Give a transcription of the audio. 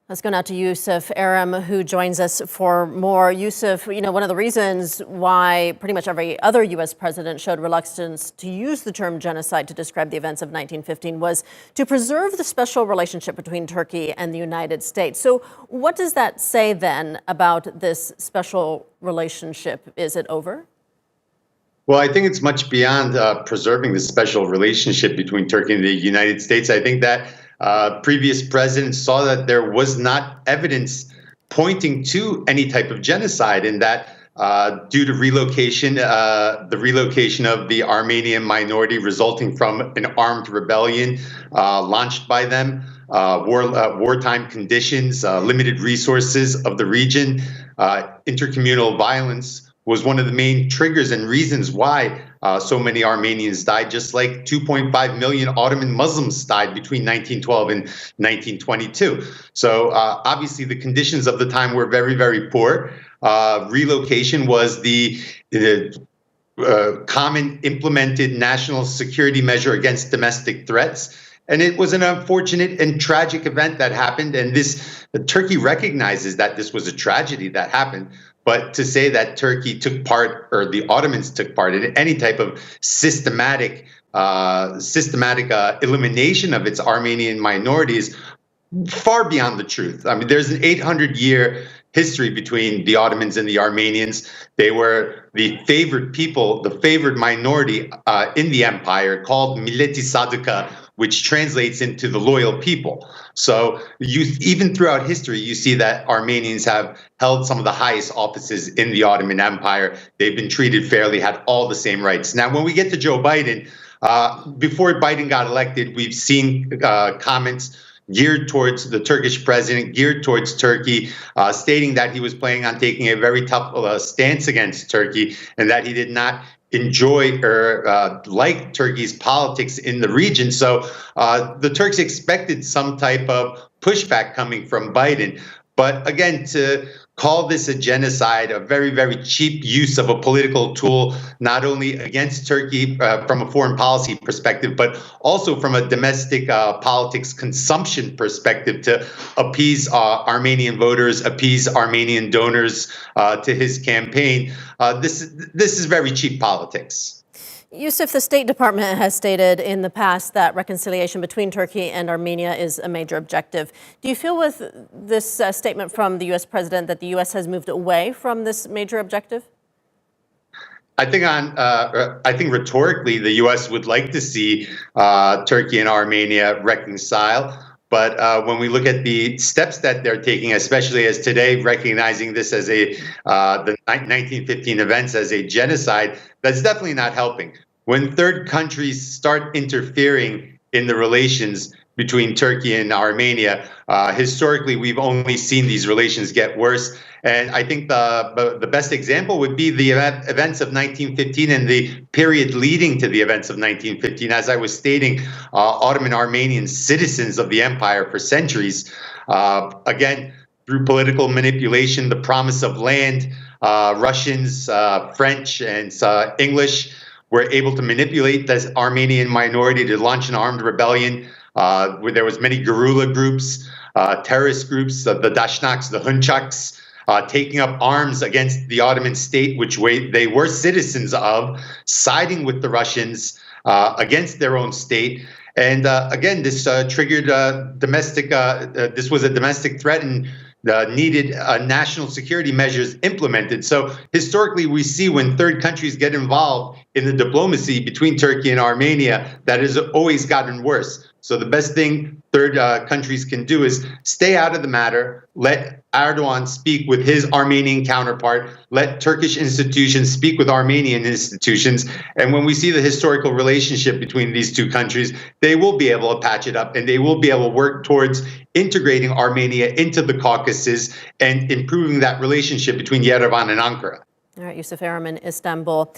Let's go now to Yusuf Erim, who joins us for more. Yusuf, one of the reasons why pretty much every other U.S. president showed reluctance to use the term genocide to describe the events of 1915 was to preserve the special relationship between Turkey and the United States. So what does that say then about this special relationship? Is it over? Well, I think it's much beyond preserving the special relationship between Turkey and the United States. I think that previous presidents saw that there was not evidence pointing to any type of genocide, and that due to the relocation of the Armenian minority resulting from an armed rebellion launched by them, wartime conditions, limited resources of the region, intercommunal violence was one of the main triggers and reasons why so many Armenians died, just like 2.5 million Ottoman Muslims died between 1912 and 1922. So obviously the conditions of the time were very, very poor. Relocation was the common implemented national security measure against domestic threats. And it was an unfortunate and tragic event that happened. And Turkey recognizes that this was a tragedy that happened. But to say that Turkey took part, or the Ottomans took part in any type of systematic elimination of its Armenian minorities, far beyond the truth. I mean, there's an 800-year history between the Ottomans and the Armenians. They were the favored people, the favored minority in the empire, called Milleti Sadıka, which translates into the loyal people. So even throughout history, you see that Armenians have held some of the highest offices in the Ottoman Empire. They've been treated fairly, had all the same rights. Now, when we get to Joe Biden, before Biden got elected, we've seen comments geared towards the Turkish president, geared towards Turkey, stating that he was planning on taking a very tough stance against Turkey, and that he did not enjoy or like Turkey's politics in the region. So the Turks expected some type of pushback coming from Biden. But again, to call this a genocide, a very, very cheap use of a political tool, not only against Turkey from a foreign policy perspective, but also from a domestic politics consumption perspective, to appease Armenian voters, appease Armenian donors to his campaign. This is very cheap politics. Yusuf, the State Department has stated in the past that reconciliation between Turkey and Armenia is a major objective. Do you feel with this statement from the U.S. president that the U.S. has moved away from this major objective? I think rhetorically, the U.S. would like to see Turkey and Armenia reconcile. But when we look at the steps that they're taking, especially as today recognizing this as the 1915 events as a genocide, that's definitely not helping. When third countries start interfering in the relations between Turkey and Armenia, historically, we've only seen these relations get worse. And I think the best example would be the events of 1915 and the period leading to the events of 1915. As I was stating, Ottoman Armenian citizens of the empire for centuries, again, through political manipulation, the promise of land, Russians, French, and English were able to manipulate this Armenian minority to launch an armed rebellion where there was many guerrilla groups, terrorist groups, the Dashnaks, the Hunchaks, taking up arms against the Ottoman state, which they were citizens of, siding with the Russians against their own state. And again, this triggered domestic. This was a domestic threat and needed national security measures implemented. So historically, we see when third countries get involved in the diplomacy between Turkey and Armenia, that has always gotten worse. So the best thing third countries can do is stay out of the matter, let Erdogan speak with his Armenian counterpart, let Turkish institutions speak with Armenian institutions. And when we see the historical relationship between these two countries, they will be able to patch it up, and they will be able to work towards integrating Armenia into the Caucasus and improving that relationship between Yerevan and Ankara. All right, Yusuf Erim in Istanbul.